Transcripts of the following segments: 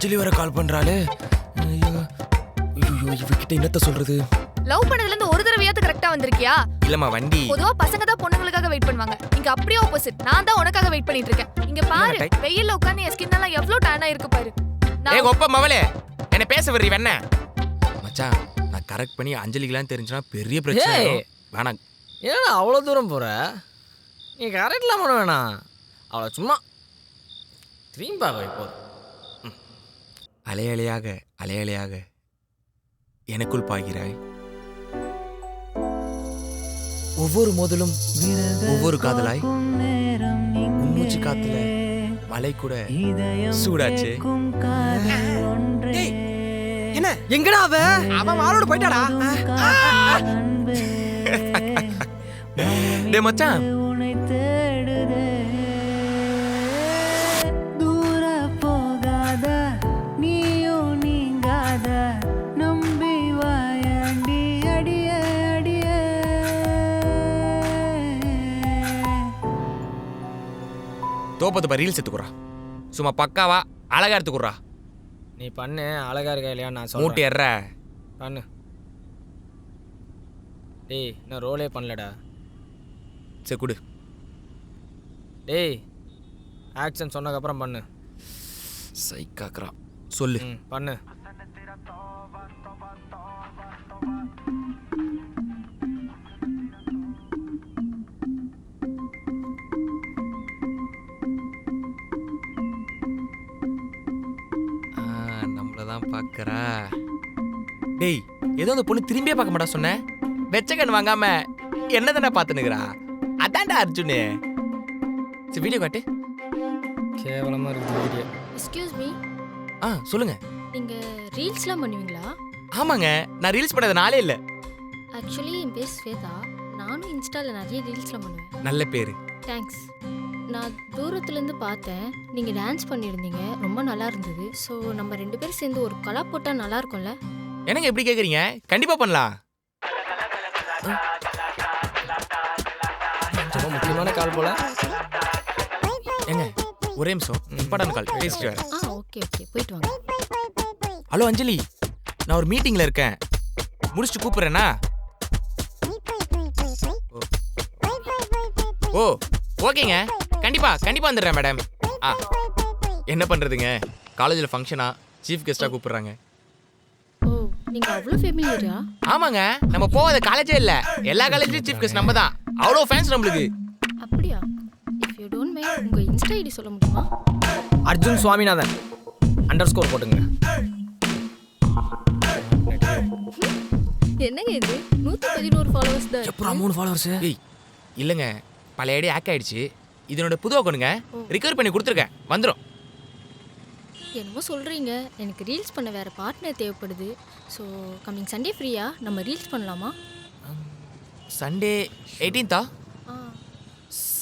அஞ்சலி வர கால் பண்றாளே. ஐயோ ஐயோ இவகிட்ட என்னத்த சொல்றது? லவ் பண்ணதுல இருந்து ஒரு தடவையாவது கரெக்டா வந்திருக்கியா? இல்லம்மா வண்டி. பொதுவா பசங்க தான் பொண்ணுங்களுக்காக வெயிட் பண்ணுவாங்க. இங்க அப்படியே ஆப்போசிட். நான் தான் உனக்காக வெயிட் பண்ணிட்டு இருக்கேன். இங்க பாரு, வெயில்ல உட்கார்ந்து என் ஸ்கின் எல்லாம் எவ்வளவு டேனா இருக்கு பாரு. ஏய் ஒப்ப மவளே, என்ன பேச வர்றீ வெண்ண? மச்சான், நான் கரெக்ட் பண்ணி அஞ்சலிக்குலாம் தெரிஞ்சனா பெரிய பிரச்சனை. வேணாம். ஏன்னா அவ்வளோ தூரம் போற? நீ கரெக்ட்லாம் பண்ண வேணாம். அவ்வளோ சும்மா திரும்பி பார்க்க போதும். அலையலையாக அலையலையாக எனக்குள் பாய்கிறாய். ஒவ்வொரு மோதலும் ஒவ்வொரு காதலாய். உன்மூச்சு காத்துல மலை கூட சூடாச்சு. என்ன எங்கடா அவன் மாரோட போயிட்டாடா. டேய் மச்சான், தூர போகாத நீயோ நீங்காத நம்பி வாயண்டி அடிய அடிய. தோப்பது பா ரீல்ஸ் எடுத்துக்குறா. சும்மா பக்காவா அழகா எடுத்துக்குறா. நீ பண்ணு, அழகா இருக்கா இல்லையா நான் மூட்டை சொல்றேன். ஏற பண்ணு. டேய் நான் ரோலே பண்ணலடா. சரி குடு. டேய் ஆக்ஷன் சொன்னதுக்கப்புறம் பண்ணு. சைக்காக்குறா. சொல்லு. பண்ணு. நம்மளதான் பாக்குறா. டேய் ஏதோ அந்த பொண்ணு திரும்பியே பார்க்க மாட்டா சொன்ன. வெச்ச கண் வாங்காம என்னதானே பார்த்துனுக்குறா. அதான்டா அர்ஜுனு. சரி வீடியோ காட்டு. கேவலமா இருக்குது வீடியோ. எக்ஸ்கியூஸ் மீ, சொல்லுங்க. நீங்க ரீல்ஸ்லாம் பண்ணுவீங்களா? ஆமாங்க, நான் ரீல்ஸ் பண்ணது நாளே இல்ல. ஆக்சுவலி என் பேர் ஸ்வேதா. நானும் இன்ஸ்டால நிறைய ரீல்ஸ்லாம் பண்ணுவேன். நல்ல பேரு. தேங்க்ஸ். நான் தூரத்துலேருந்து பார்த்தேன், நீங்கள் டான்ஸ் பண்ணியிருந்தீங்க, ரொம்ப நல்லா இருந்தது. ஸோ நம்ம 2 பேரும் சேர்ந்து ஒரு கலா போட்டால் நல்லா இருக்கும்ல? என்னங்க எப்படி கேக்குறீங்க? கண்டிப்பா பண்ணலாம். ரொம்ப முக்கியமான கால் போல. ஏங்க ஒரே நிமிஷம், இம்பார்ட்டன்ட் கால் பேசிட்டு வரேன். ஓகே ஓகே, போயிட்டு வாங்க. ஹலோ அஞ்சலி, நான் ஒரு மீட்டிங்ல இருக்கேன், முடிச்சுட்டு கூப்பிடுறேன்னா? ஓ ஓகேங்க, கண்டிப்பா கண்டிப்பா வந்துடுறேன் மேடம். என்ன பண்றதுங்க, காலேஜில் ஃபங்க்ஷனா, சீஃப் கெஸ்டா கூப்பிடுறாங்க. ஓ, நீங்க அவ்வளோ ஃபெமிலியரா? ஆமாங்க, நம்ம போகாத காலேஜே இல்ல, எல்லா காலேஜ்லயும் சீஃப் கெஸ்ட் நம்ம தான். அவ்வளோ ஃபேன்ஸ் நம்மளுக்கு. அப்படியா? இஃப் யூ டோன்ட் மைண்ட் உங்க இன்ஸ்டா ஐடி சொல்ல முடியுமா? அர்ஜுன் சுவாமிநாதன் _ போட்டுங்க. என்னங்க இது 111 ஃபாலோவர்ஸ் தான். எப்பறம் 3 ஃபாலோவர்ஸ்? ஏய் இல்லைங்க, பழைய ஐடி ஹேக் ஆயிடுச்சு. இதனோட புது அக்கௌண்ட்டுங்க, ரிகவர் பண்ணி கொடுத்துருக்கேன், வந்துடும். என்னமோ சொல்கிறீங்க, எனக்கு ரீல்ஸ் பண்ண வேறு பார்ட்னர் தேவைப்படுது. ஸோ கம்மிங் சண்டே ஃப்ரீயா? நம்ம ரீல்ஸ் பண்ணலாமா? சண்டே 18th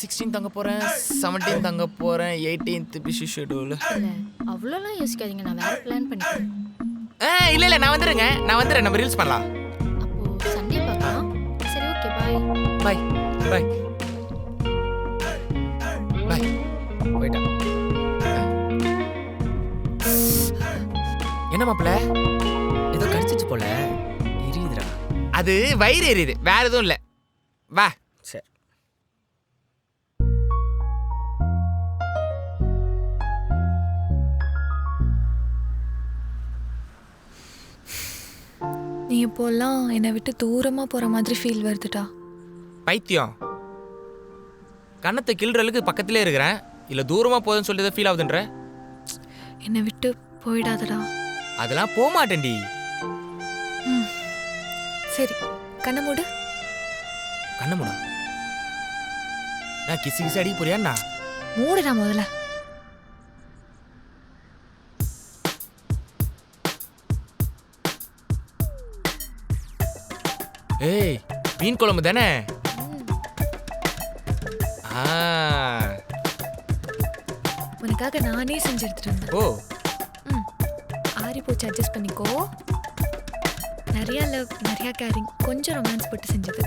16th தங்க போகிறேன், 17th தங்க போகிறேன், 18th பிஸி ஷெடியூல். இல்லை அவ்வளோலாம் யோசிக்காதீங்க, நான் வேறு பிளான் பண்ணிக்கிறேன். இல்லை இல்லை நான் வந்துடுறேன், நம்ம ரீல்ஸ் பண்ணலாம். அப்போது சண்டே பார்க்கலாம். சரி ஓகே, பாய் பாய் பாய் பாய். போயிட்டா. என்ன மாப்பிள்ள, ஏதோ கடிச்சிச்சு போல, எரியுதுடா. அது வயிறு எரியுது, வேற எதுவும் இல்லை. வா. சரி. நீ இப்போல்லாம் என்னை விட்டு தூரமாக போகிற மாதிரி ஃபீல் வருதுடா. பைத்தியம், கண்ணத்தை கிள்றதுக்கு பக்கத்திலே இருக்கிறேன், இல்லை தூரமாக போகுதுன்னு சொல்லிட்டு ஃபீல் ஆகுதுன்ற. என்னை விட்டு போயிடாதடா. அதெல்லாம் போக மாட்டேன்டி. சரி, கண்ணை மூடு. கண்ண மூடா? நான் கிசு அடிக்க போறியாண்ணா? மூடுடா முதல்ல. ஏய் மீன் குழம்பு தானே? உனக்காக நானே செஞ்சு எடுத்துட்டு வந்தேன். ஓ ஆரி போச்சு, அட்ஜஸ்ட் பண்ணிக்கோ. நிறைய லவ், நிறைய கேரிங், கொஞ்சம் ரொமான்ஸ் போட்டு செஞ்சது.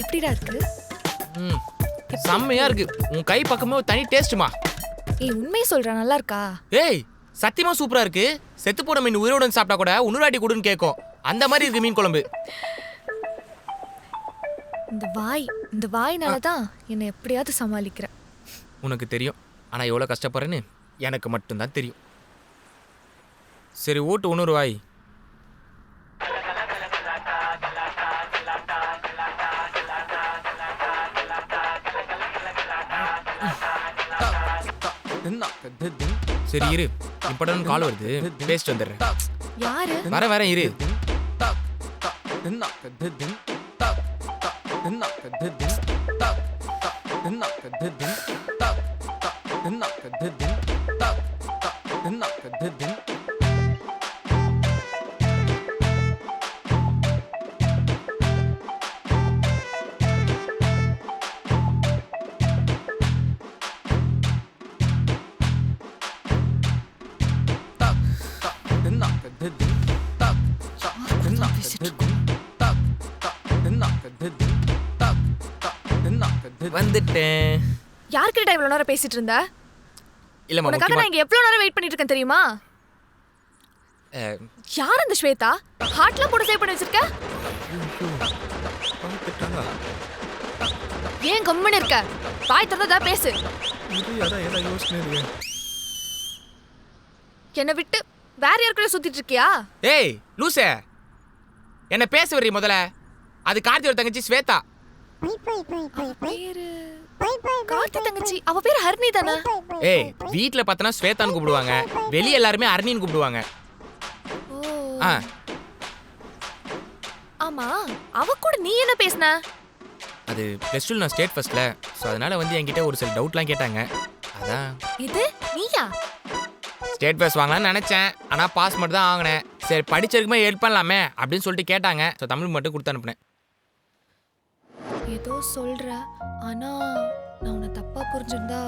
எப்படிடா இருக்கு? செம்மையா இருக்கு. உன் கை பக்கமே ஒரு தனி டேஸ்ட்டுமா. ஏய் உண்மையை சொல்றா, நல்லா இருக்கா? ஏய் சத்தியமா சூப்பரா இருக்கு. செத்து போன மீன் உயிரோட சாப்பிட்டா கூட உணராட்டி கொடுன்னு கேட்கும். அந்த மாதிரி இருக்கு மீன் குழம்பு. இந்த வாய்னால தான் என்னை எப்படியாவது சமாளிக்கிறேன். உனக்கு தெரியும், ஆனா எவ்வளவு கஷ்டப்படுறேன்னு எனக்கு மட்டும்தான் தெரியும். சரி ஓட்டு இன்னொரு வாய். சரி இரு, இம்பார்ட்டன்ட் கால் வருது, பேசிட்டு வந்துடுறேன். யாரு? வரேன் இரு. வந்துட்டேன். யார்கிட்ட இவ்வளவு நேரம் பேசிட்டு இருந்த? இல்லம்மா, உனக்காக நான் இங்க எவ்வளவு நேரம் வெயிட் பண்ணிட்டு இருக்கேன் தெரியுமா? யார் அந்த ஸ்வேதா? ஹார்ட்லாம் போட்டு சேவ் பண்ணி வச்சிருக்க? ஏன் கம்முன்னு இருக்க? வாய் திறந்தா பேசு. என்னை விட்டு வேற யாருக்குள்ள சுத்திட்டு இருக்கியா? ஏய் லூசே, என்ன பேச வர்றீ முதல்ல. அது கார்த்தியோட தங்கச்சி ஸ்வேதா. பேரு கார்த்தி தங்கச்சி. அவ பேரு ஹரிணி தானே? ஏய், வீட்ல பார்த்தனா ஸ்வேதான்னு கூப்பிடுவாங்க, வெளிய எல்லாருமே ஹரிணின்னு கூப்பிடுவாங்க. ஆ, ஆமா, அவ கூட நீ என்ன பேசுன? அது ப்ளஸ் டூ நான் ஸ்டேட் ஃபர்ஸ்ட்ல, ஸோ அதனால வந்து என்கிட்ட ஒரு சில டவுட்லாம் கேட்டாங்க. அதான். இது நீயா? ஸ்டேட் ஃபர்ஸ்ட் வாங்கலாம்னு நினைச்சேன், ஆனா பாஸ் மட்டும் தான் வாங்கினேன். சரி படிச்சிருக்குமே ஹெல்ப் பண்ணலாமே அப்படின்னு சொல்லிட்டு கேட்டாங்க. ஸோ தமிழ் மட்டும் கொடுத்து அனுப்புனேன். ஏதோ சொல்ற, ஆனா நான் உன்னை தப்பா புரிஞ்சிருந்தா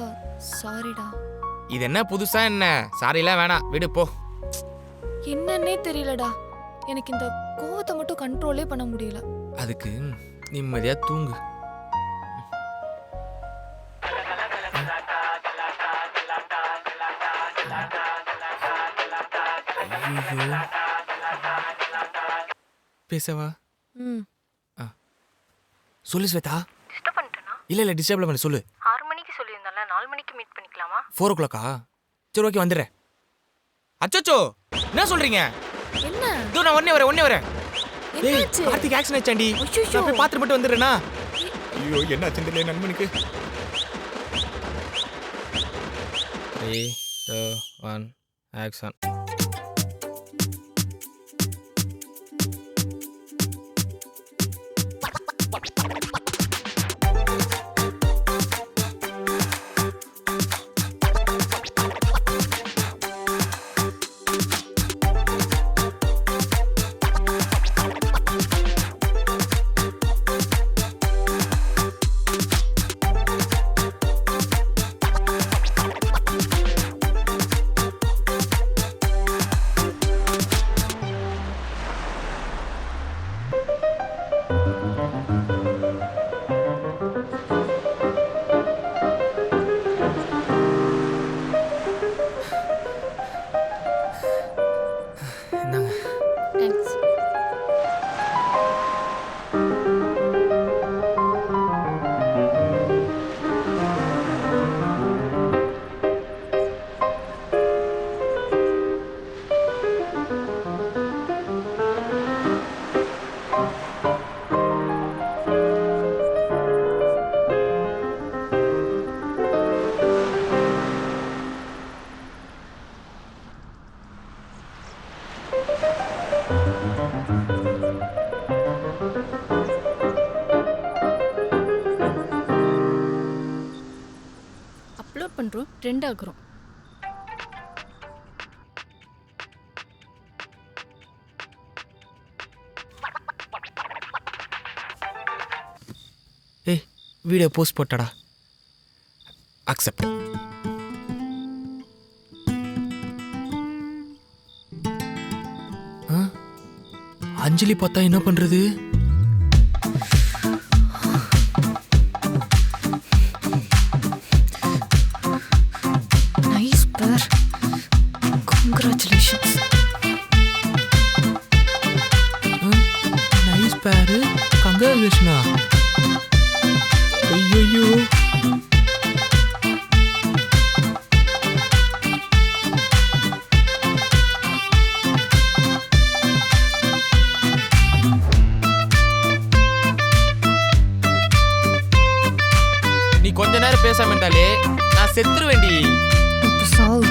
சாரிடா. இது என்ன புதுசா என்ன? சாரிலாம் வேணாம், விடு போ. என்னன்னே தெரியலடா, எனக்கு இந்த கோவத்தை மட்டும் கண்ட்ரோலே பண்ண முடியல. அதுக்கு நிம்மதியா தூங்கு. ஐயோ. பேசவா? சொல்லு ஸ்வேதா. டிஸ்டர்ப் பண்ணிட்டேனா? இல்ல டிஸ்டர்ப்ல பண்ண சொல்லு. 6 மணிக்கு சொல்லியிருந்தேன்ல, 4 மணிக்கு மீட் பண்ணிக்கலாமா? 4 o'clock? சரி ஓகே வந்துடுறேன். அச்சோ என்ன சொல்றீங்க? என்ன? இதோ நான் ஒண்ணே வரேன். ஏய், என்னாச்சு? கார்த்திக் ஆக்சன் ஆச்சாண்டி. அச்சச்சோ. நான் போய் பாத்துட்டு மட்டும் வந்துடுறேனா? ஐயோ என்ன ஆச்சுன்னு தெரியல நண்பனுக்கு. 3, 2, 1 ஆக்ஷன். தேங்க்ஸ். அப்லோட் பண்றோம், ட்ரெண்ட் ஆகுறோம். ஏய், வீடியோ போஸ்ட் போட்டடா. அக்செப்ட். அஞ்சலி பார்த்தா என்ன பண்றது? நைஸ் பேர். பேரு கங்க்ராச்சுலேஷனா. ஐயோ நீ கொஞ்ச நேரம் பேசாம இருந்தாலே நான் செத்துருவேண்டி. சாவு